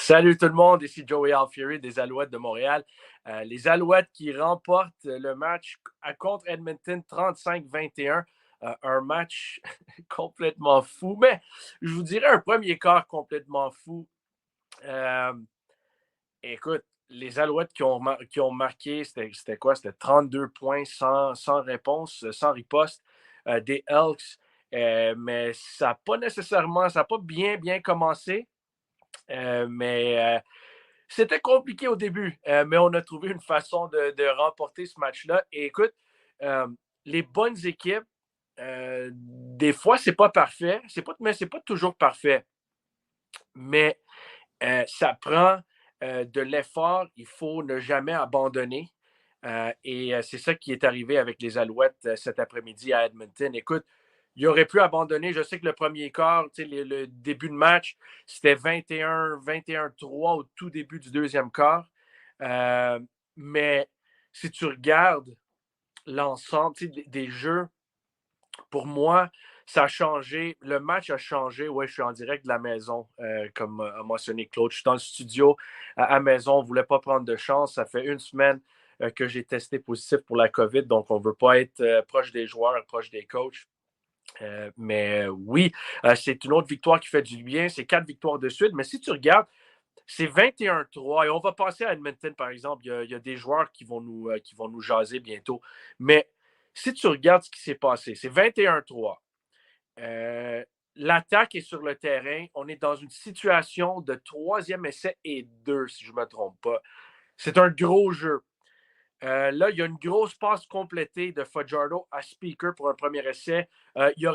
Salut tout le monde, ici Joey Alfieri des Alouettes de Montréal. Les Alouettes qui remportent le match contre Edmonton 35-21. Un match complètement fou, mais je vous dirais un premier quart complètement fou. Écoute, les Alouettes qui ont marqué, c'était quoi? C'était 32 points sans réponse, sans riposte des Elks. Mais ça n'a pas nécessairement, ça n'a pas bien commencé. Mais c'était compliqué au début, mais on a trouvé une façon de remporter ce match-là. Et écoute, les bonnes équipes, des fois, c'est pas parfait. Mais c'est pas toujours parfait. Mais ça prend de l'effort. Il faut ne jamais abandonner. Et c'est ça qui est arrivé avec les Alouettes cet après-midi à Edmonton. Écoute, il aurait pu abandonner. Je sais que le premier quart, le début de match, c'était 21-3 au tout début du deuxième quart. Mais si tu regardes l'ensemble des jeux, pour moi, ça a changé. Le match a changé. Oui, je suis en direct de la maison, comme a mentionné Claude. Je suis dans le studio à maison. On ne voulait pas prendre de chance. Ça fait une semaine que j'ai testé positif pour la COVID. Donc, on ne veut pas être proche des joueurs, proche des coachs. Mais oui, c'est une autre victoire qui fait du bien. C'est 4 victoires de suite. Mais si tu regardes, c'est 21-3. Et on va passer à Edmonton, par exemple. Il y a des joueurs qui vont nous jaser bientôt. Mais si tu regardes ce qui s'est passé, c'est 21-3. L'attaque est sur le terrain. On est dans une situation de 3e essai et 2, si je ne me trompe pas. C'est un gros jeu. Là, il y a une grosse passe complétée de Fajardo à Speaker pour un premier essai. Il y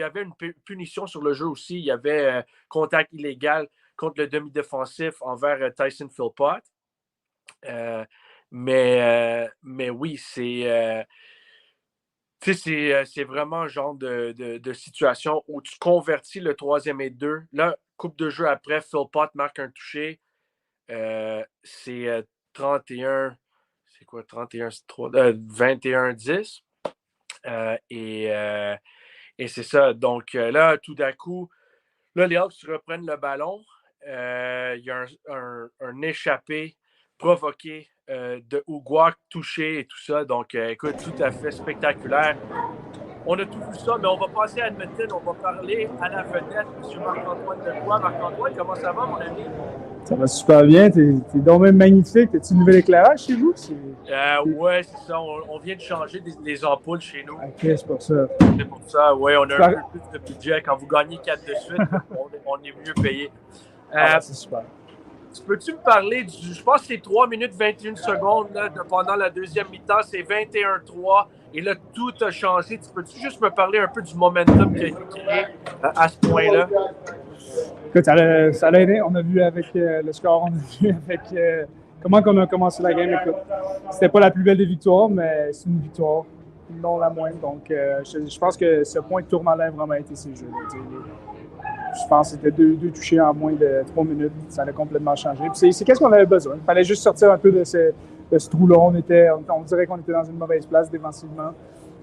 avait une punition sur le jeu aussi. Il y avait contact illégal contre le demi-défensif envers Tyson Philpott. Mais oui, c'est vraiment un genre de situation où tu convertis le 3e et 2. Là, coupe de jeu après, Philpott marque un touché. C'est 31... C'est quoi, 21-10. Et c'est ça. Donc là, tout d'un coup, là, les Hawks reprennent le ballon. Il y a un échappé provoqué de Uguak, touché et tout ça. Donc, écoute, tout à fait spectaculaire. On a tout vu ça, mais on va passer à Edmonton. On va parler à la vedette, M. Marc-Antoine Deloy. Marc-Antoine, comment ça va, mon ami? Ça va super bien. T'es donc même magnifique. T'as-tu un nouvel éclairage chez vous? Ouais, c'est ça. On vient de changer les ampoules chez nous. OK, c'est pour ça. C'est pour ça. Oui, on a un peu plus de budget. Quand vous gagnez 4 de suite, on est mieux payé. C'est super. Peux-tu me parler du... Je pense que c'est 3 minutes 21 secondes là, pendant la deuxième mi-temps. C'est 21-3. Et là, tout a changé. Peux-tu juste me parler un peu du momentum qui a été créé à ce point-là? Écoute, ça l'a aidé. On a vu avec le score, on a vu avec comment on a commencé la game. Écoute, c'était pas la plus belle des victoires, mais c'est une victoire, non la moindre. Donc, je pense que ce point tourment-là a vraiment été ces jeux. Je pense que c'était deux touchés en moins de 3 minutes. Ça a complètement changé. Puis c'est qu'est-ce qu'on avait besoin. Il fallait juste sortir un peu de ce trou-là. On dirait qu'on était dans une mauvaise place défensivement.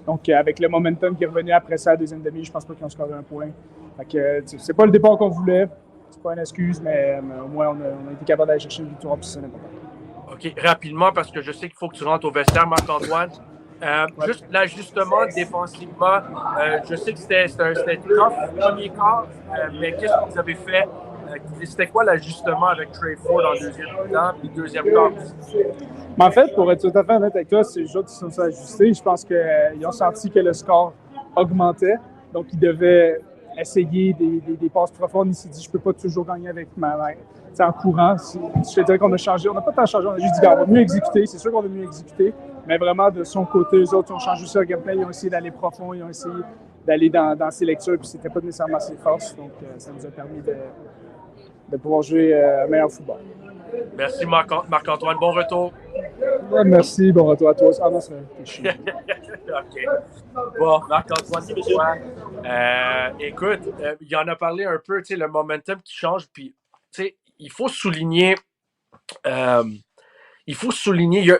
Donc, avec le momentum qui est revenu après ça, la deuxième demi, je pense pas qu'ils ont scoré un point. Fait que, c'est pas le départ qu'on voulait. C'est pas une excuse, mais au moins, on a été capable d'aller chercher une victoire, puis c'est important. OK, rapidement, parce que je sais qu'il faut que tu rentres au vestiaire, Marc-Antoine. Juste l'ajustement défensivement, je sais que c'était tough le premier quart, mais qu'est-ce que vous avez fait? C'était quoi l'ajustement avec Trey Ford en deuxième temps puis deuxième quart? Mais en fait, pour être tout à fait honnête avec toi, c'est les autres qui sont ajustés. Je pense qu'ils ont senti que le score augmentait, donc ils devaient essayer des passes profondes. Il s'est dit, je peux pas toujours gagner avec ma main. En courant, je te dirais qu'on a changé. On n'a pas tant changé, on a juste dit, on va mieux exécuter. C'est sûr qu'on a mieux exécuté, mais vraiment, de son côté, eux autres, ils ont changé aussi leur gameplay. Ils ont essayé d'aller profond, ils ont essayé d'aller dans ses lectures, puis c'était pas nécessairement ses forces. Donc, ça nous a permis de pouvoir jouer meilleur football. Merci, Marc-Antoine. Bon retour. Ouais, merci. Bon retour à toi. Ah non, c'est chiant. OK. Bon, Marc-Antoine, toi, écoute, il en a parlé un peu, le momentum qui change, puis, il faut souligner, il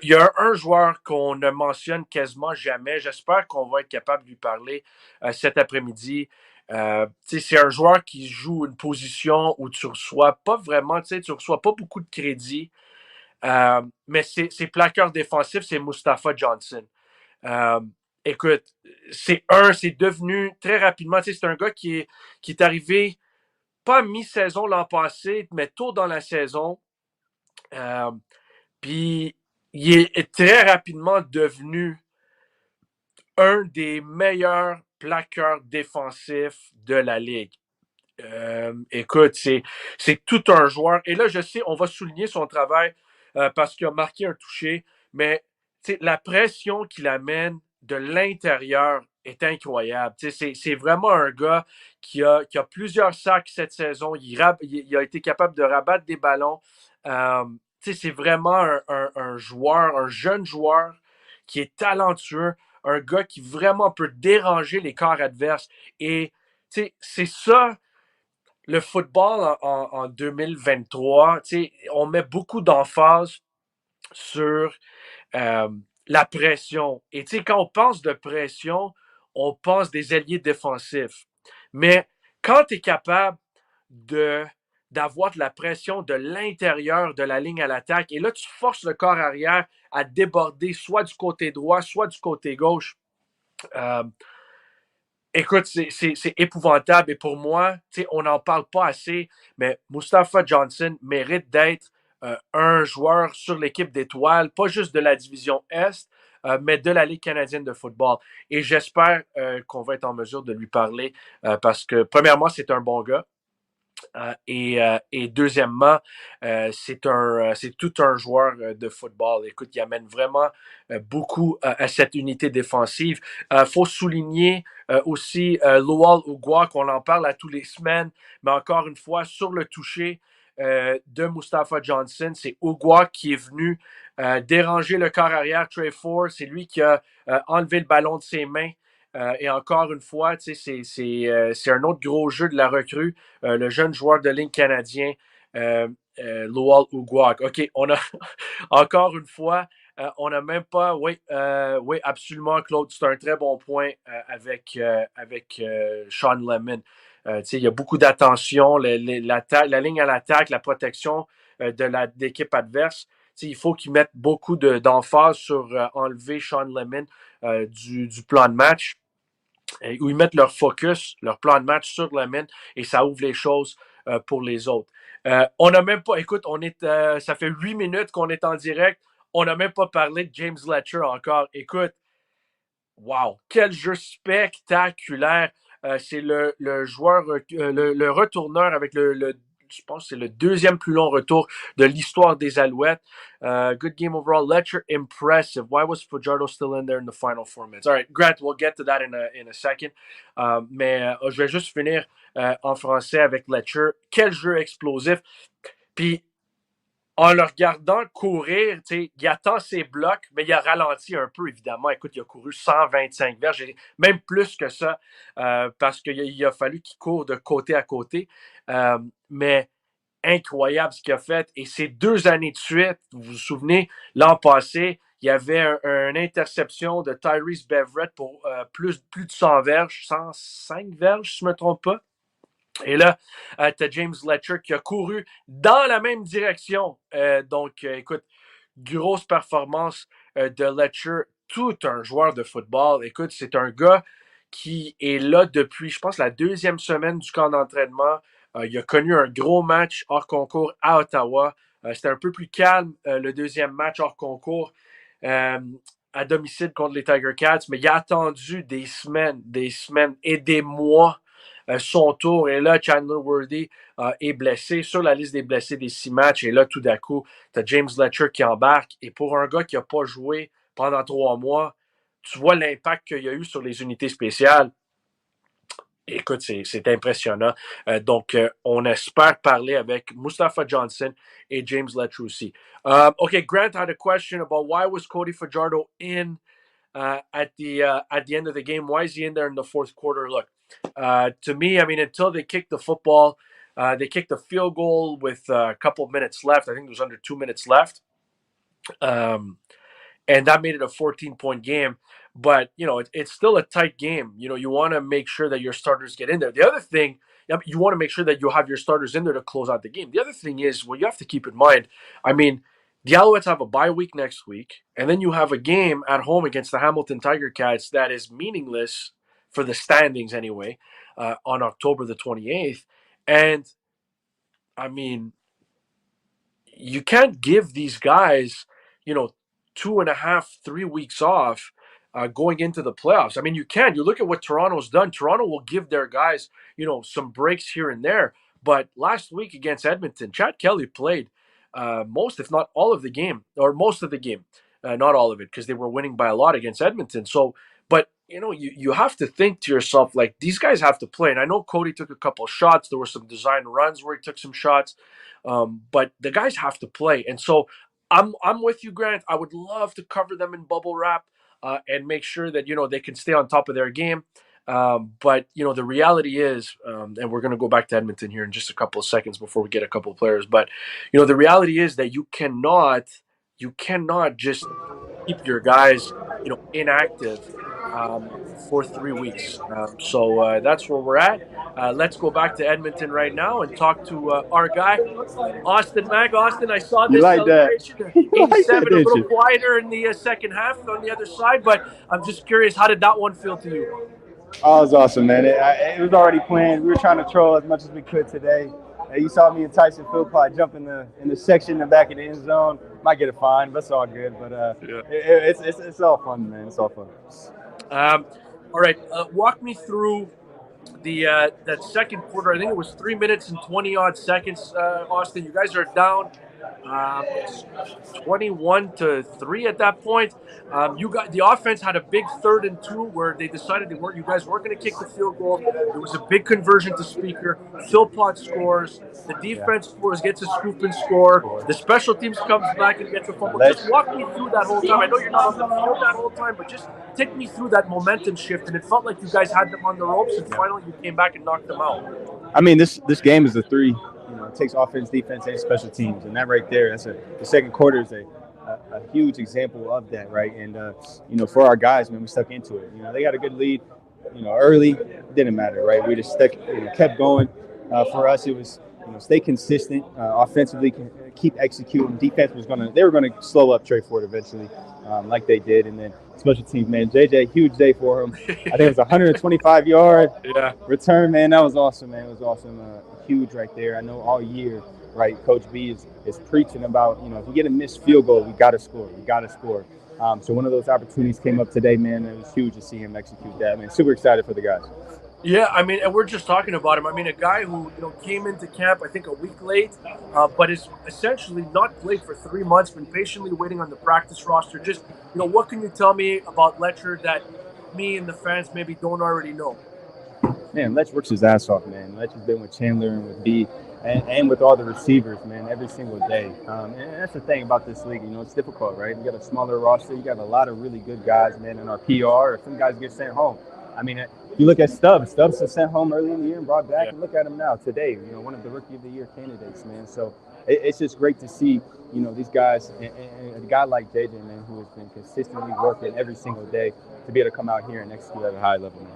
y a un joueur qu'on ne mentionne quasiment jamais. J'espère qu'on va être capable de lui parler cet après-midi. C'est un joueur qui joue une position où tu reçois pas vraiment, tu reçois pas beaucoup de crédit. Mais ses plaqueurs défensifs, c'est Mustafa Johnson. Euh, Écoute, c'est devenu très rapidement, c'est un gars qui est arrivé pas mi-saison l'an passé, mais tôt dans la saison. Puis il est très rapidement devenu un des meilleurs plaqueurs défensifs de la ligue. Écoute, c'est tout un joueur. Et là, je sais, on va souligner son travail parce qu'il a marqué un touché, mais la pression qu'il amène de l'intérieur est incroyable. C'est vraiment un gars qui a plusieurs sacs cette saison. Il a été capable de rabattre des ballons. Euh, c'est vraiment un joueur, un jeune joueur qui est talentueux, un gars qui vraiment peut déranger les corps adverses. Et c'est ça le football en 2023, on met beaucoup d'emphase sur euh, la pression. Et quand on pense de pression, on pense des ailiers défensifs. Mais quand tu es capable de d'avoir de la pression de l'intérieur de la ligne à l'attaque, et là, tu forces le corps arrière à déborder soit du côté droit, soit du côté gauche. Euh, Écoute, c'est épouvantable. Et pour moi, on n'en parle pas assez, mais Mustafa Johnson mérite d'être un joueur sur l'équipe d'étoiles, pas juste de la division Est, mais de la Ligue canadienne de football. Et j'espère qu'on va être en mesure de lui parler parce que, premièrement, c'est un bon gars. Et deuxièmement, c'est tout un joueur de football. Écoute, il amène vraiment beaucoup à cette unité défensive. Faut souligner aussi Lowell Ougwa, qu'on en parle à tous les semaines, mais encore une fois, sur le toucher de Mustafa Johnson, c'est Ougwa qui est venu déranger le corps arrière Trey Ford. C'est lui qui a enlevé le ballon de ses mains. Et encore une fois, c'est un autre gros jeu de la recrue, le jeune joueur de ligne canadien, Lowell Ougwa. OK, on a encore une fois, on n'a même pas. Oui, oui, absolument, Claude. C'est un très bon point avec Sean Lemon. Il y a beaucoup d'attention, la ligne à l'attaque, la protection de l'équipe adverse. Il faut qu'ils mettent beaucoup d'emphase sur enlever Sean Lemon du plan de match où ils mettent leur focus, leur plan de match sur le men et ça ouvre les choses pour les autres. On n'a même pas, écoute, ça fait 8 minutes qu'on est en direct. On n'a même pas parlé de James Letcher encore. Écoute, wow, quel jeu spectaculaire. C'est le joueur, le retourneur avec je pense que c'est le deuxième plus long retour de l'histoire des Alouettes. Good game overall. Letcher, impressive. Why was Fajardo still in there in the final 4 minutes? All right, Grant, we'll get to that in a second. Mais je vais juste finir en français avec Letcher. Quel jeu explosif. Puis, en le regardant courir, il attend ses blocs, mais il a ralenti un peu, évidemment. Écoute, il a couru 125 verges, même plus que ça, parce qu'il a fallu qu'il court de côté à côté. Mais incroyable ce qu'il a fait. Et ces 2 années de suite, vous vous souvenez, l'an passé, il y avait une interception de Tyrese Beverett pour plus de 100 verges, 105 verges, si je ne me trompe pas. Et là, tu as James Letcher qui a couru dans la même direction. Donc, écoute, grosse performance de Letcher, tout un joueur de football. Écoute, c'est un gars qui est là depuis, je pense, la 2e semaine du camp d'entraînement. Il a connu un gros match hors concours à Ottawa. C'était un peu plus calme, le 2e match hors concours à domicile contre les Tiger Cats, mais il a attendu des semaines et des mois son tour. Et là, Chandler Worthy est blessé sur la liste des blessés des 6 matchs. Et là, tout d'un coup, tu as James Letcher qui embarque. Et pour un gars qui n'a pas joué pendant 3 mois, tu vois l'impact qu'il y a eu sur les unités spéciales. Écoute, c'est impressionnant. Donc, on espère parler avec Mustafa Johnson et James Letcher aussi. Okay, Grant had a question about why was Cody Fajardo in at the end of the game. Why is he in there in the fourth quarter? Look, to me, I mean, until they kicked the football, they kicked the field goal with a couple of minutes left. I think there was under 2 minutes left. and that made it a 14-point game. But, it's still a tight game. You want to make sure that your starters get in there. The other thing, you want to make sure that you have your starters in there to close out the game. The other thing is, what you have to keep in mind, I mean, the Alouettes have a bye week next week, and then you have a game at home against the Hamilton Tiger Cats that is meaningless for the standings anyway, on October the 28th. And, I mean, you can't give these guys, 2.5, 3 weeks off going into the playoffs. I mean, you can. You look at what Toronto's done. Toronto will give their guys, some breaks here and there. But last week against Edmonton, Chad Kelly played most, if not all of the game, or most of the game. Not all of it, because they were winning by a lot against Edmonton. So, but you have to think to yourself, like, these guys have to play. And I know Cody took a couple shots. There were some design runs where he took some shots. But the guys have to play. And so I'm with you, Grant. I would love to cover them in bubble wrap and make sure that, they can stay on top of their game. But, the reality is, and we're going to go back to Edmonton here in just a couple of seconds before we get a couple of players. But, the reality is that you cannot just keep your guys, inactive for 3 weeks. So that's where we're at. Let's go back to Edmonton right now and talk to our guy, Austin Mack. Austin, I saw this celebration. 87, a little quieter in the second half on the other side, but I'm just curious, how did that one feel to you? Oh, it was awesome, man. It was already planned. We were trying to troll as much as we could today. You saw me and Tyson Philpott jump in the section in the back of the end zone. Might get a fine, but it's all good. But it's all fun, man. It's all fun. All right, walk me through that second quarter. I think it was 3 minutes and 20-odd seconds, Austin. You guys are down 21-3 at that point. The offense had a big 3rd and 2 where they decided you guys weren't going to kick the field goal. It was a big conversion to Speaker. Philpott scores. The defense scores, gets a scoop and score. The special teams comes back and gets a fumble. Just walk me through that whole time. I know you're not on the field that whole time, but just take me through that momentum shift. And it felt like you guys had them on the ropes, and finally you came back and knocked them out. I mean, this game is a 3. It takes offense, defense, and special teams, and that right there, the second quarter is a huge example of that, right? And for our guys, man, we stuck into it. They got a good lead, early, didn't matter, right? We just kept going. For us, it was stay consistent, offensively, keep executing. Defense they were gonna slow up Trey Ford eventually, like they did, and then special teams, man, JJ, huge day for him. I think it was 125-yard return, man. That was awesome, man. It was awesome. Huge right there. I know all year, right, Coach B is preaching about, if you get a missed field goal, we got to score. So one of those opportunities came up today, man. It was huge to see him execute that, man. Super excited for the guys. Yeah, I mean, and we're just talking about him. I mean, a guy who came into camp, I think, a week late, but is essentially not played for 3 months, been patiently waiting on the practice roster. Just, what can you tell me about Letcher that me and the fans maybe don't already know? Man, Letch works his ass off, man. Letch has been with Chandler and with B and with all the receivers, man, every single day. And that's the thing about this league. It's difficult, right? You got a smaller roster. You got a lot of really good guys, man, in our PR. Some guys get sent home. I mean, if you look at Stubbs was sent home early in the year and brought back, and look at him now today, one of the Rookie of the Year candidates, man. So it's just great to see, these guys, and a guy like JJ, man, who has been consistently working every single day to be able to come out here and execute at a high level, man.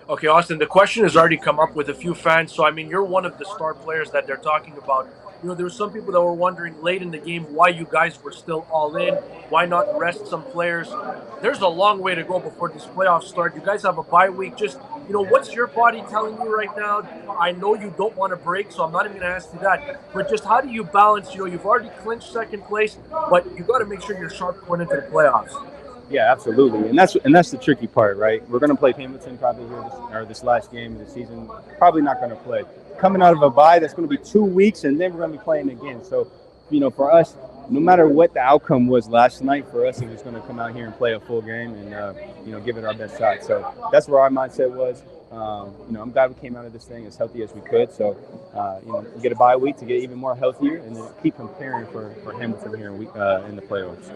Okay, Austin, the question has already come up with a few fans. So, I mean, you're one of the star players that they're talking about. There were some people that were wondering late in the game why you guys were still all in. Why not rest some players? There's a long way to go before this playoffs start. You guys have a bye week. Just, what's your body telling you right now? I know you don't want to break, so I'm not even going to ask you that. But just how do you balance, you've already clinched second place, but you got to make sure you're sharp going into the playoffs. Yeah, absolutely, and that's the tricky part, right? We're going to play Hamilton probably here this last game of the season. Probably not going to play. Coming out of a bye, that's going to be 2 weeks, and then we're going to be playing again. So, for us, no matter what the outcome was last night, for us, it was going to come out here and play a full game and give it our best shot. So that's where our mindset was. I'm glad we came out of this thing as healthy as we could. So, get a bye week to get even more healthier, and then keep preparing for Hamilton here in the playoffs.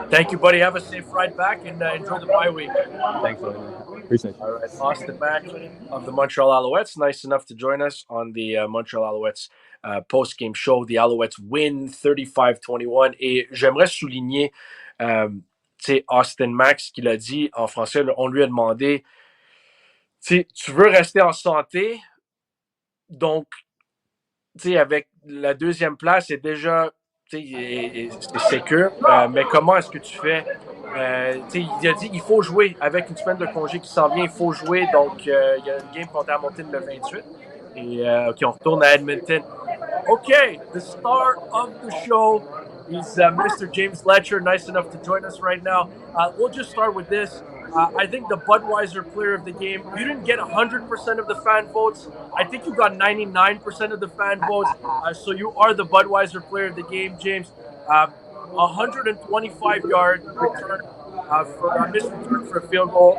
Thank you, buddy. Have a safe ride back and enjoy the bye week. Thanks, buddy. Appreciate you. All right, Austin Mack of the Montreal Alouettes, nice enough to join us on the Montreal Alouettes post-game show. The Alouettes win 35-21. Et j'aimerais souligner Austin Max qui l'a dit en français, on lui a demandé, tu veux rester en santé, donc avec la deuxième place, c'est déjà c'est sécure, mais comment est-ce que tu fais? Il a dit il faut jouer avec une semaine de congé qui s'en vient, il faut jouer. Donc, il y a une game contre Hamilton le 28. Et OK, on retourne à Edmonton. OK, the star of the show is Mr. James Letcher, nice enough to join us right now. We'll just start with this. I think the Budweiser player of the game, you didn't get 100% of the fan votes. I think you got 99% of the fan votes. So you are the Budweiser player of the game, James. 125-yard return missed return for a field goal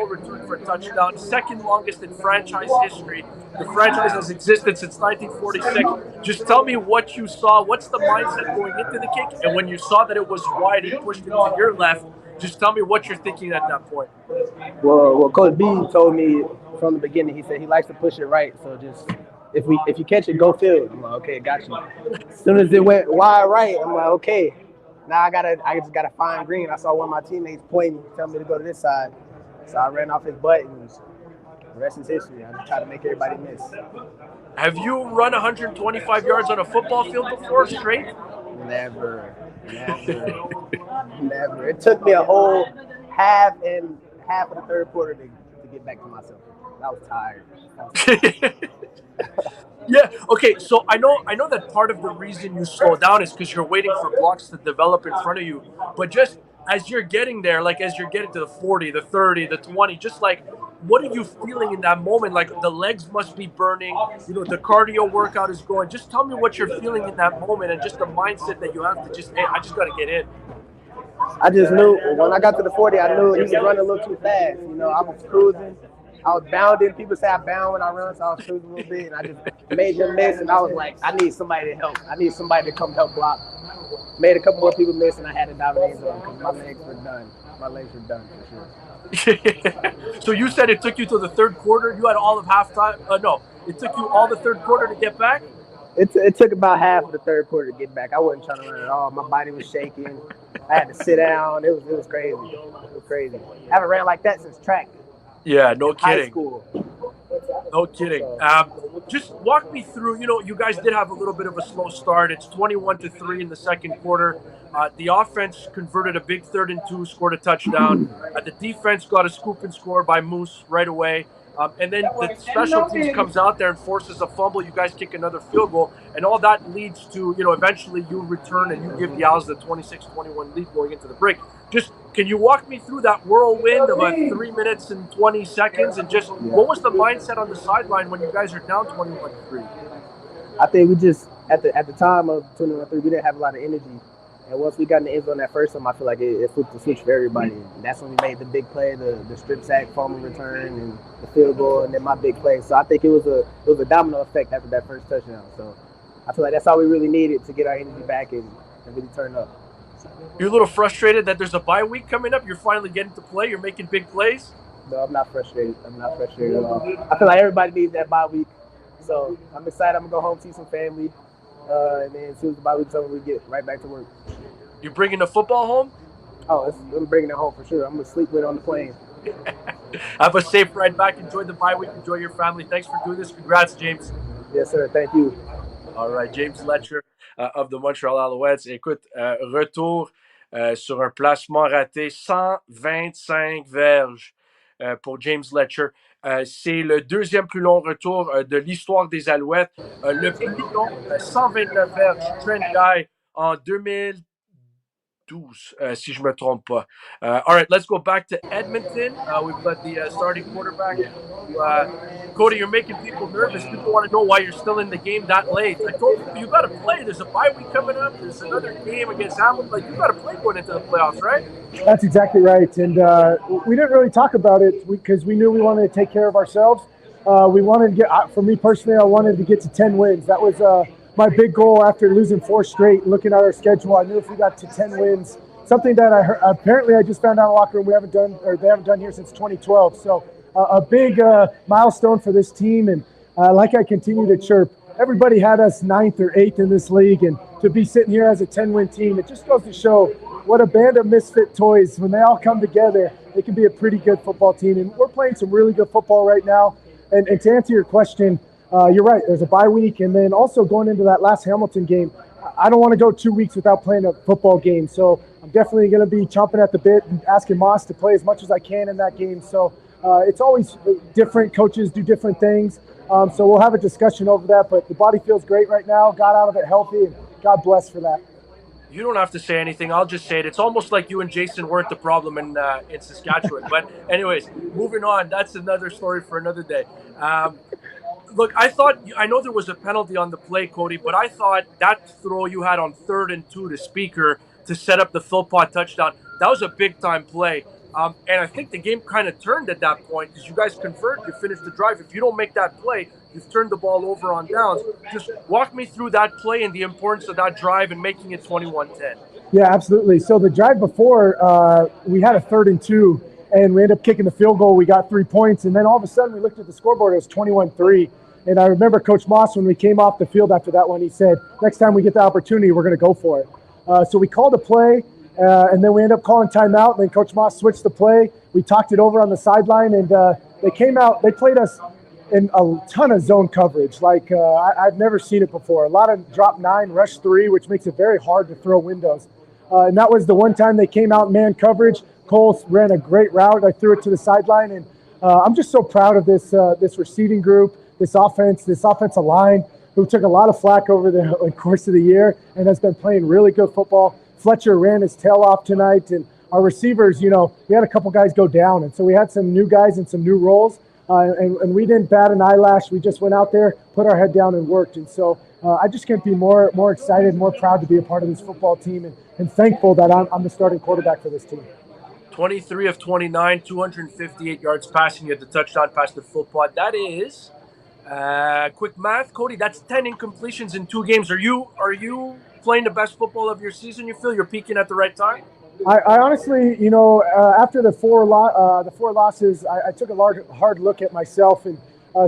return for a touchdown, second longest in franchise history. The franchise has existed since 1946. Just tell me what you saw. What's the mindset going into the kick? And when you saw that it was wide, he pushed it to your left. Just tell me what you're thinking at that point. Well, Coach B told me from the beginning. He said he likes to push it right. So just if you catch it, go field. I'm like, okay, got you. As soon as it went wide right, I'm like, okay. Now I just gotta find green. I saw one of my teammates pointing, telling me to go to this side. So I ran off his butt, and the rest is history. I just try to make everybody miss. Have you run 125 yards on a football field before straight? Never. It took me a whole half of the third quarter to get back to myself. I was tired. Yeah. Okay. So I know that part of the reason you slow down is because you're waiting for blocks to develop in front of you. But just as you're getting there, like as you're getting to the 40, the 30, the 20, just like what are you feeling in that moment? Like the legs must be burning. The cardio workout is going. Just tell me what you're feeling in that moment and just the mindset that you have to just. Hey, I just got to get in. I just knew when I got to the 40, I knew he was running a little too fast. I was cruising. I was bounding. People say I bound when I run, so I was cruising a little bit, and I just made them miss, and I was like, I need somebody to help. I need somebody to come help block. Made a couple more people miss, and I had to dominate them because my legs were done. My legs were done for sure. So you said it took you to the third quarter. You had all of halftime. No, it took you all the third quarter to get back? It took about half of the third quarter to get back. I wasn't trying to run at all. My body was shaking. I had to sit down. It was crazy. It was crazy. I haven't ran like that since track. Yeah, no kidding. High school. No kidding. Just walk me through. You guys did have a little bit of a slow start. It's 21-3 in the second quarter. The offense converted a big 3rd and 2, scored a touchdown. The defense got a scoop and score by Moose right away. And then the special teams comes out there and forces a fumble. You guys kick another field goal. And all that leads to, eventually you return and you give the Owls the 26-21 lead going into the break. Just, can you walk me through that whirlwind of 3 minutes and 20 seconds? And just, what was the mindset on the sideline when you guys are down 21-3? I think we just, at the time of 21-3, we didn't have a lot of energy. And once we got in the end zone that first time, I feel like it flipped the switch for everybody. And that's when we made the big play, the strip sack, fumble return, and the field goal, and then my big play. So I think it was a domino effect after that first touchdown. So I feel like that's all we really needed to get our energy back and really turn up. You're a little frustrated that there's a bye week coming up. You're finally getting to play. You're making big plays. No, I'm not frustrated. I'm not frustrated at all. I feel like everybody needs that bye week. So I'm excited. I'm going to go home, see some family. And then as soon as the bye week's over, we get right back to work. You bringing the football home? Oh, I'm bringing it home for sure. I'm going to sleep with it on the plane. Have a safe ride back. Enjoy the bye week. Enjoy your family. Thanks for doing this. Congrats, James. Yes, sir. Thank you. All right. James Letcher of the Montreal Alouettes. Écoute, retour sur un placement raté, 125 verges pour James Letcher. C'est le deuxième plus long retour de l'histoire des Alouettes. Le plus long, 129 verges, Trent Guy en 2012, si je ne me trompe pas. All right, let's go back to Edmonton. We've got the starting quarterback. Cody, you're making people nervous. People want to know why you're still in the game that late. I told you got to play. There's a bye week coming up. There's another game against Hamilton. Like, you got to play going into the playoffs, right? That's exactly right. And we didn't really talk about it because we knew we wanted to take care of ourselves. We wanted to get, for me personally, I wanted to get to 10 wins. That was my big goal after losing 4 straight. Looking at our schedule, I knew if we got to 10 wins, something that apparently I just found out in the locker room they haven't done here since 2012. So a big milestone for this team. And like I continue to chirp, everybody had us 9th or 8th in this league. And to be sitting here as a 10-win team, it just goes to show what a band of misfit toys. When they all come together, they can be a pretty good football team. And we're playing some really good football right now. And to answer your question, you're right. There's a bye week. And then also going into that last Hamilton game, I don't want to go 2 weeks without playing a football game. So I'm definitely going to be chomping at the bit and asking Moss to play as much as I can in that game. So it's always different. Coaches do different things. So we'll have a discussion over that. But the body feels great right now. Got out of it healthy. And God bless for that. You don't have to say anything. I'll just say it. It's almost like you and Jason weren't the problem in Saskatchewan. But anyways, moving on. That's another story for another day. Look, I know there was a penalty on the play, Cody, but I thought that throw you had on 3rd and 2 to Speaker to set up the Philpott touchdown, that was a big-time play. And I think the game kind of turned at that point because you guys converted, you finished the drive. If you don't make that play, you've turned the ball over on downs. Just walk me through that play and the importance of that drive and making it 21-10. Yeah, absolutely. So the drive before, we had a 3rd and 2, and we ended up kicking the field goal. We got 3 points, and then all of a sudden we looked at the scoreboard. It was 21-3. And I remember Coach Moss, when we came off the field after that one, he said, next time we get the opportunity, we're going to go for it. So we called a play, and then we ended up calling timeout. And then Coach Moss switched the play. We talked it over on the sideline, and they came out. They played us in a ton of zone coverage. Like I've never seen it before. A lot of drop 9, rush 3, which makes it very hard to throw windows. And that was the one time they came out in man coverage. Cole ran a great route. I threw it to the sideline, and I'm just so proud of this receiving group. This offensive line, who took a lot of flack over the course of the year and has been playing really good football. Fletcher ran his tail off tonight, and our receivers, we had a couple guys go down, and so we had some new guys and some new roles, and we didn't bat an eyelash. We just went out there, put our head down, and worked. And so I just can't be more excited, more proud to be a part of this football team, and thankful that I'm the starting quarterback for this team. 23 of 29, 258 yards passing. You had the touchdown pass to Philpott. That is... quick math, Cody, that's 10 incompletions in 2 games. Are you playing the best football of your season? You feel you're peaking at the right time? I honestly, after the four losses, I took a hard look at myself, and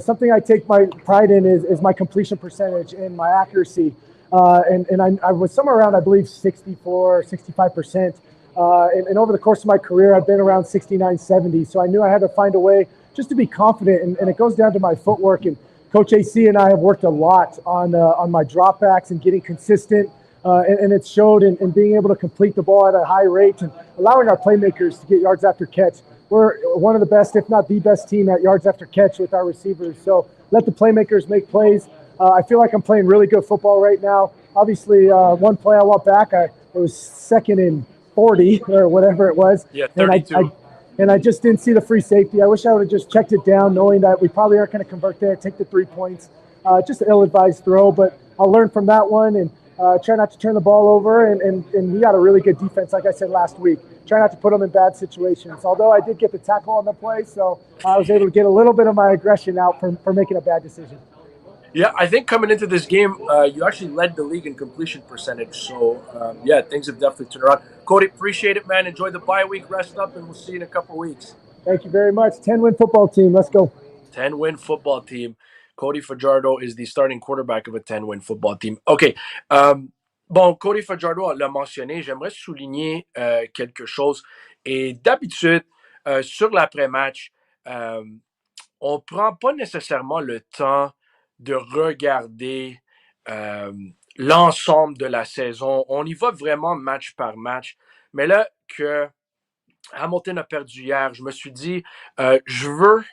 something I take my pride in is my completion percentage and my accuracy. And I was somewhere around, I believe, 64, 65%. And over the course of my career, I've been around 69, 70. So I knew I had to find a way just to be confident, and it goes down to my footwork. And Coach AC and I have worked a lot on my dropbacks and getting consistent, and it showed in being able to complete the ball at a high rate and allowing our playmakers to get yards after catch. We're one of the best, if not the best team at yards after catch with our receivers. So let the playmakers make plays. I feel like I'm playing really good football right now. Obviously, one play I went back, it was 2nd and 40 or whatever it was. Yeah, 32. And I just didn't see the free safety. I wish I would have just checked it down, knowing that we probably aren't going to convert there, take the 3 points. Just an ill-advised throw, but I'll learn from that one and try not to turn the ball over. And we got a really good defense, like I said last week. Try not to put them in bad situations. Although I did get the tackle on the play, so I was able to get a little bit of my aggression out for making a bad decision. Yeah, I think coming into this game, you actually led the league in completion percentage. So, things have definitely turned around. Cody, appreciate it, man. Enjoy the bye week, rest up, and we'll see you in a couple of weeks. Thank you very much. 10-win football team. Let's go. 10-win football team. Cody Fajardo is the starting quarterback of a 10-win football team. OK. Bon, Cody Fajardo l'a mentionné. J'aimerais souligner quelque chose. Et d'habitude, sur l'après-match, on ne prend pas nécessairement le temps de regarder l'ensemble de la saison. On y va vraiment match par match. Mais là que Hamilton a perdu hier, je me suis dit, je veux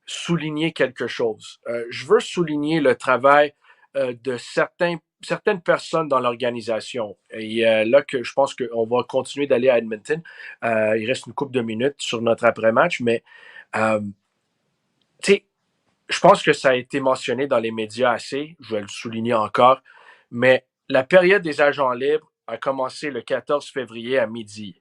souligner quelque chose. Je veux souligner le travail de certaines personnes dans l'organisation. Et là que je pense qu'on va continuer d'aller à Edmonton. Il reste une couple de minutes sur notre après-match, mais tu sais, je pense que ça a été mentionné dans les médias assez, je vais le souligner encore, mais la période des agents libres a commencé le 14 février à midi.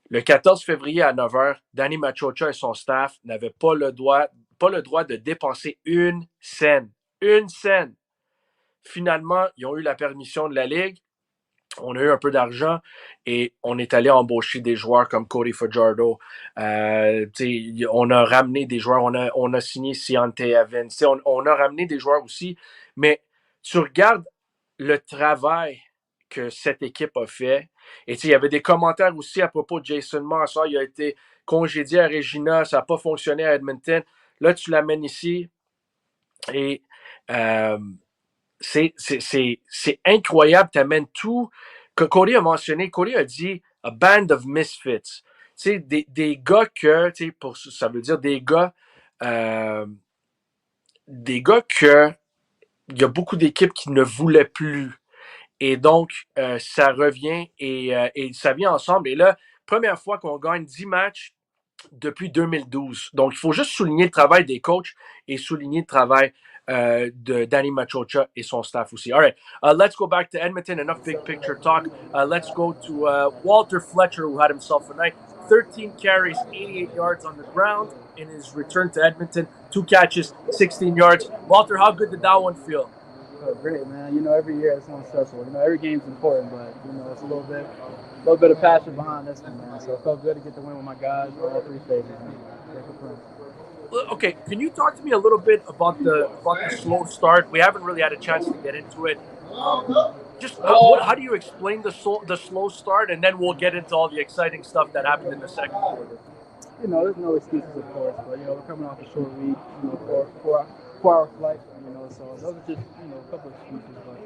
Le 14 février à 9h, Danny Machocha et son staff n'avaient pas le droit de dépenser une scène. Une scène. Finalement, ils ont eu la permission de la Ligue. On a eu un peu d'argent et on est allé embaucher des joueurs comme Cody Fajardo. On a ramené des joueurs. On a signé Ciante Evans. On a ramené des joueurs aussi. Mais tu regardes le travail que cette équipe a fait. Et il y avait des commentaires aussi à propos de Jason Moss. Il a été congédié à Regina, ça n'a pas fonctionné à Edmonton. Là, tu l'amènes ici et c'est incroyable. Tu amènes tout. Que Cody a mentionné, Cody a dit a band of misfits. Des gars que, ça veut dire des gars que il y a beaucoup d'équipes qui ne voulaient plus. Et donc, ça revient et ça vient ensemble. Et là, première fois qu'on gagne 10 matchs depuis 2012. Donc, il faut juste souligner le travail des coachs et souligner le travail de Danny Machocha et son staff aussi. All right, let's go back to Edmonton. Enough big picture talk. Let's go to Walter Fletcher, who had himself a night. 13 carries, 88 yards on the ground in his return to Edmonton. 2 catches, 16 yards. Walter, how good did that one feel? Oh, great, man. Every year it's something special. Every game's important, but it's a little bit of passion behind this one, man. So it felt good to get the win with my guys for all 3 phases, man. Okay, can you talk to me a little bit about the slow start? We haven't really had a chance to get into it. How do you explain the slow start, and then we'll get into all the exciting stuff that happened in the second quarter. There's no excuses, of course, but we're coming off a short week, 4-hour flight, so those are just a couple of excuses. But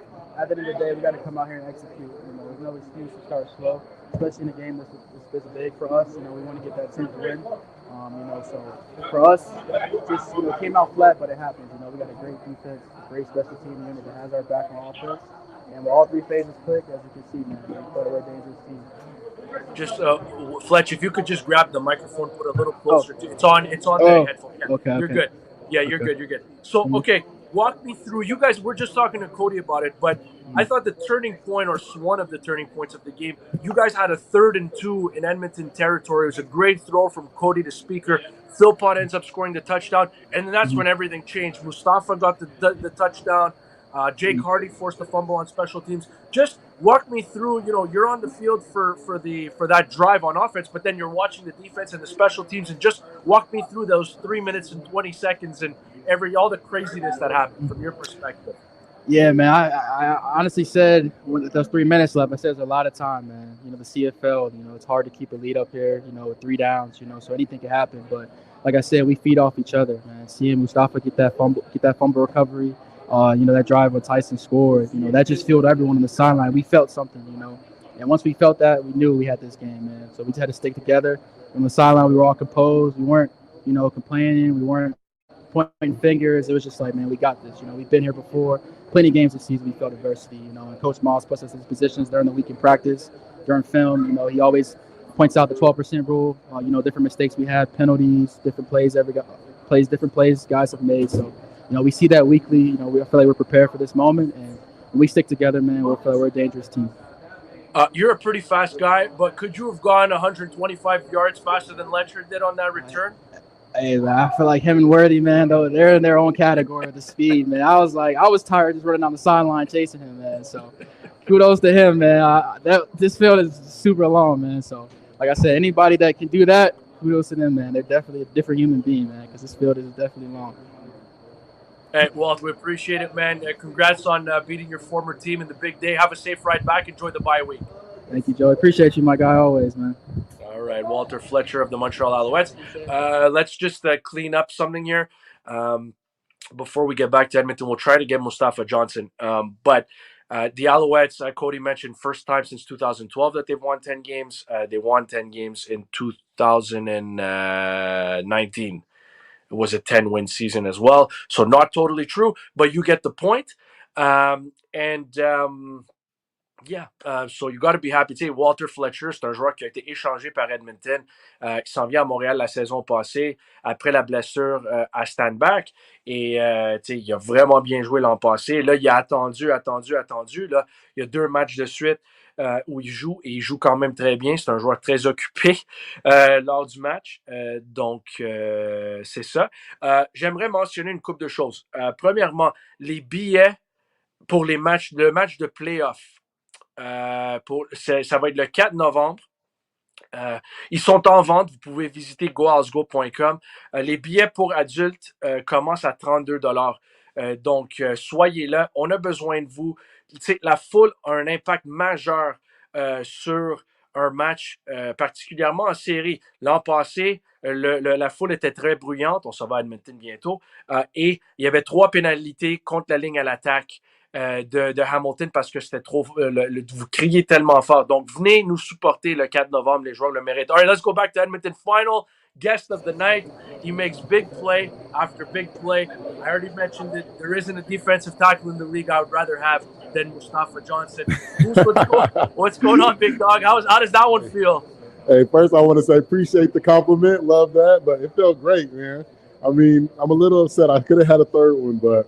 at the end of the day, we got to come out here and execute. There's no excuse to start slow, especially in a game that's big for us. We want to get that 10th win. So for us, just came out flat, but it happens. We got a great defense, a great special team unit that has our back on offense, and with all 3 phases click, as you can see, man, we're a dangerous team. Just Fletch, if you could just grab the microphone, put a little closer to it's on the headphone. Yeah, okay. You're good. Yeah, you're good. So okay, walk me through. You guys were just talking to Cody about it, but I thought the turning point, or one of the turning points of the game, you guys had a 3rd and 2 in Edmonton territory. It was a great throw from Cody to Speaker. Philpott ends up scoring the touchdown, and then that's when everything changed. Mustafa got the touchdown. Jake Hardy forced a fumble on special teams. Just walk me through. You're on the field for that drive on offense, but then you're watching the defense and the special teams, and just walk me through those 3 minutes and 20 seconds and all the craziness that happened from your perspective. Yeah, man. I honestly said when those 3 minutes left, I said there's a lot of time, man. The CFL. It's hard to keep a lead up here. With 3 downs. So anything can happen. But like I said, we feed off each other, man. Seeing Mustafa get that fumble recovery. That drive when Tyson scored, that just fueled everyone on the sideline. We felt something, and once we felt that, we knew we had this game, man. So we just had to stick together. On the sideline, we were all composed. We weren't, complaining. We weren't pointing fingers. It was just like, man, we got this. We've been here before. Plenty of games this season, we felt adversity, and Coach Moss puts us in positions during the week in practice, during film. He always points out the 12% rule, different mistakes we had, penalties, different plays, different plays guys have made. So, we see that weekly. We feel like we're prepared for this moment, and when we stick together, man, we're a dangerous team. You're a pretty fast guy, but could you have gone 125 yards faster than Letcher did on that return? Hey, man, I feel like him and Worthy, man, though, they're in their own category of the speed, man. I was tired just running down the sideline chasing him, man. So kudos to him, man. This field is super long, man. So like I said, anybody that can do that, kudos to them, man. They're definitely a different human being, man, because this field is definitely long. Hey, Walt, we appreciate it, man. Congrats on beating your former team in the big day. Have a safe ride back. Enjoy the bye week. Thank you, Joey. Appreciate you, my guy, always, man. All right, Walter Fletcher of the Montreal Alouettes. Let's just clean up something here. Before we get back to Edmonton, we'll try to get Mustafa Johnson. But the Alouettes, Cody mentioned, first time since 2012 that they've won 10 games. They won 10 games in 2019. It was a 10-win season as well. So not totally true, but you get the point. So you got to be happy. Tu sais, Walter Fletcher, c'est un joueur qui a été échangé par Edmonton, qui s'en vient à Montréal la saison passée après la blessure à Stanback. Et il a vraiment bien joué l'an passé. Là, il a attendu. Là, il y a 2 matchs de suite où il joue, et il joue quand même très bien. C'est un joueur très occupé lors du match. Donc, c'est ça. J'aimerais mentionner une couple de choses. Premièrement, les billets pour le match de play-off. Ça va être le 4 novembre. Ils sont en vente. Vous pouvez visiter goalsgo.com. Les billets pour adultes commencent à 32 $. Donc, soyez là. On a besoin de vous. la foule a un impact majeur sur un match, particulièrement en série. L'an passé, la foule était très bruyante. On s'en va à Edmonton bientôt. Et il y avait 3 pénalités contre la ligne à l'attaque de Hamilton parce que c'était trop. Vous criez tellement fort. Donc, venez nous supporter le 4 novembre. Les joueurs le méritent. All right, let's go back to Edmonton. Final guest of the night. He makes big play after big play. I already mentioned it. There isn't a defensive tackle in the league I would rather have than Mustafa Johnson. What's going on, big dog? How does that one feel? Hey, first I want to say appreciate the compliment. Love that. But it felt great, man. I mean, I'm a little upset. I could have had a third one, but,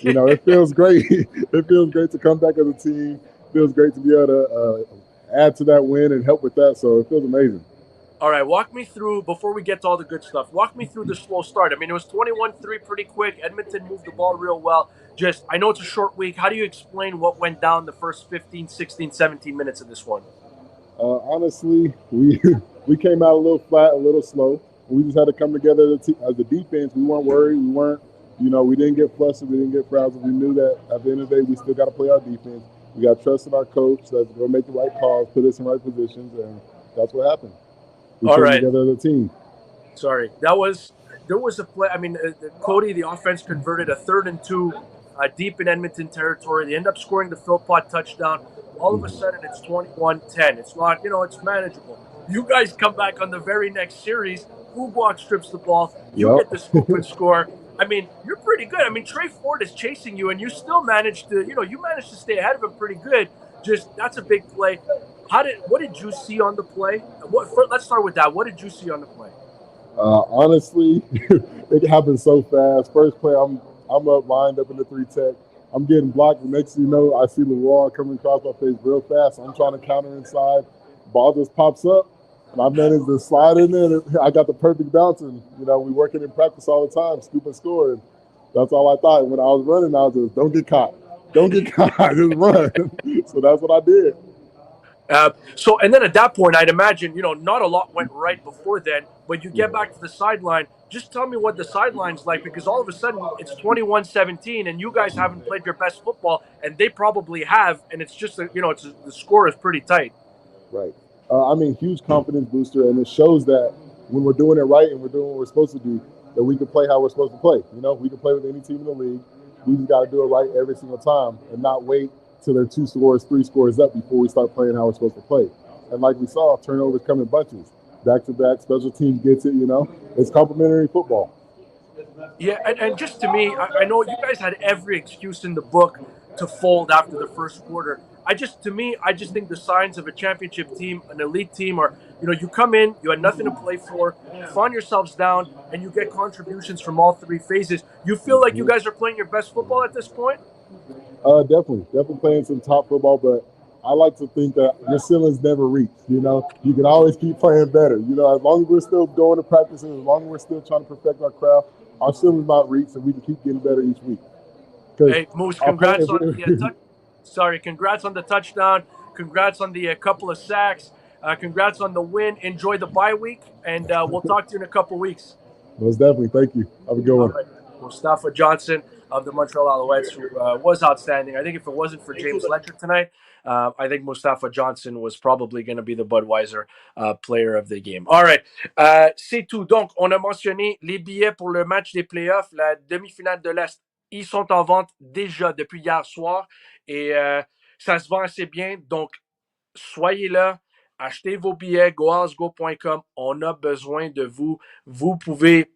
you know, it feels great. It feels great to come back as a team. It feels great to be able to add to that win and help with that. So it feels amazing. All right, walk me through, before we get to all the good stuff, walk me through the slow start. I mean, it was 21-3 pretty quick. Edmonton moved the ball real well. I know it's a short week. How do you explain what went down the first 15, 16, 17 minutes of this one? Honestly, we came out a little flat, a little slow. We just had to come together as a defense. We weren't worried. We weren't, we didn't get flustered. We didn't get frazzled. We knew that at the end of the day, we still got to play our defense. We got to trust in our coach that's going to make the right calls, put us in right positions, and that's what happened. We came together as a team. Sorry. There was a play. I mean, Cody, the offense converted a 3rd and 2 deep in Edmonton territory. They end up scoring the Philpott touchdown. All of a sudden, it's 21-10. It's not, it's manageable. You guys come back on the very next series. Fugwalk strips the ball. You get the scoop and score. I mean, you're pretty good. I mean, Trey Ford is chasing you, and you still managed to, you managed to stay ahead of him pretty good. That's a big play. What did you see on the play? Let's start with that. What did you see on the play? Honestly, it happened so fast. First play, I'm up, lined up in the 3-tech. I'm getting blocked. The next thing you know, I see Leroy coming across my face real fast. I'm trying to counter inside. Ball just pops up, and I managed to slide in there. I got the perfect bounce, and, we working in practice all the time, scoop and score. And that's all I thought. And when I was running, I was just, don't get caught. Don't get caught. Just run. So that's what I did. And then at that point, I'd imagine, not a lot went right before then. When you get back to the sideline, just tell me what the sideline's like, because all of a sudden it's 21-17 and you guys haven't played your best football, and they probably have, and it's just, the score is pretty tight. Right. Huge confidence booster, and it shows that when we're doing it right and we're doing what we're supposed to do, that we can play how we're supposed to play. We can play with any team in the league. We just got to do it right every single time and not wait till they're 2 scores, 3 scores up before we start playing how we're supposed to play. And like we saw, turnovers come in bunches. Back-to-back, special teams gets it, It's complimentary football. Yeah, and just to me, I know you guys had every excuse in the book to fold after the first quarter. I just think the signs of a championship team, an elite team, are, you come in, you had nothing to play for, you find yourselves down, and you get contributions from all 3 phases. You feel like you guys are playing your best football at this point? Definitely playing some top football, but I like to think that your ceiling's never reached. You can always keep playing better. As long as we're still going to practice and as long as we're still trying to perfect our craft, our ceiling's not reached, and we can keep getting better each week. Hey, Moose, congrats on the touchdown. Congrats on the couple of sacks. Congrats on the win. Enjoy the bye week, and we'll talk to you in a couple weeks. Most definitely. Thank you. Have a good one. Right. Mustafa Johnson of the Montreal Alouettes, who was outstanding. I think if it wasn't for James Letcher tonight, I think Mustafa Johnson was probably going to be the Budweiser player of the game. All right. C'est tout. Donc, on a mentionné les billets pour le match des playoffs, la demi-finale de l'Est. Ils sont en vente déjà depuis hier soir et ça se vend assez bien. Donc, soyez là. Achetez vos billets, goalsgo.com. On a besoin de vous. Vous pouvez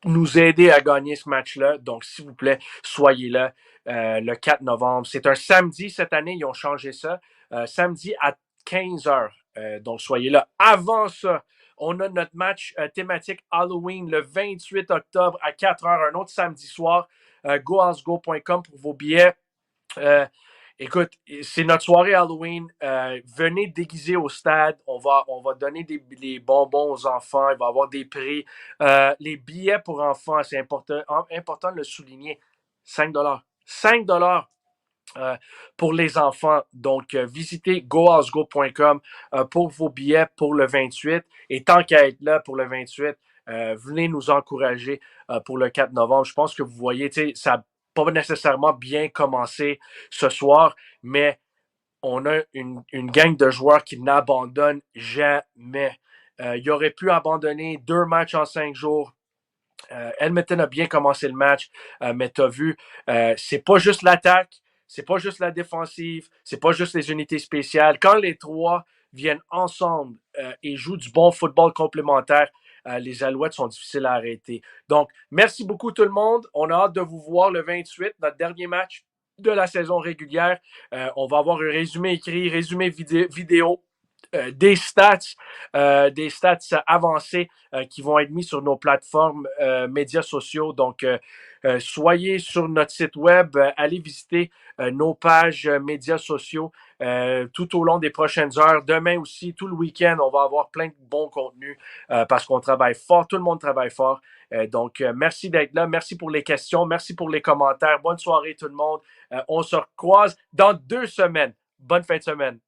nous aider à gagner ce match-là. Donc, s'il vous plaît, soyez là le 4 novembre. C'est un samedi cette année. Ils ont changé ça. Samedi à 15h. Donc, soyez là. Avant ça, on a notre match thématique Halloween le 28 octobre à 4h. Un autre samedi soir. goalsgo.com pour vos billets. Écoute, c'est notre soirée Halloween. Venez déguiser au stade. On va donner des bonbons aux enfants. Il va y avoir des prix. Les billets pour enfants, c'est important de le souligner. 5 $. 5 $ pour les enfants. Donc, visitez goalsgo.com pour vos billets pour le 28. Et tant qu'à être là pour le 28, venez nous encourager pour le 4 novembre. Je pense que vous voyez, ça pas nécessairement bien commencé ce soir, mais on a une gang de joueurs qui n'abandonnent jamais. Il aurait pu abandonner 2 matchs en 5 jours. Edmonton a bien commencé le match, mais tu as vu, c'est pas juste l'attaque, c'est pas juste la défensive, c'est pas juste les unités spéciales. Quand les trois viennent ensemble et jouent du bon football complémentaire, les Alouettes sont difficiles à arrêter. Donc, merci beaucoup tout le monde. On a hâte de vous voir le 28, notre dernier match de la saison régulière. On va avoir un résumé écrit, résumé vidéo, des stats avancées qui vont être mis sur nos plateformes médias sociaux. Donc, soyez sur notre site web, allez visiter nos pages médias sociaux tout au long des prochaines heures. Demain aussi, tout le week-end, on va avoir plein de bons contenus parce qu'on travaille fort, tout le monde travaille fort. Donc, merci d'être là, merci pour les questions, merci pour les commentaires. Bonne soirée tout le monde. On se recroise dans 2 semaines. Bonne fin de semaine.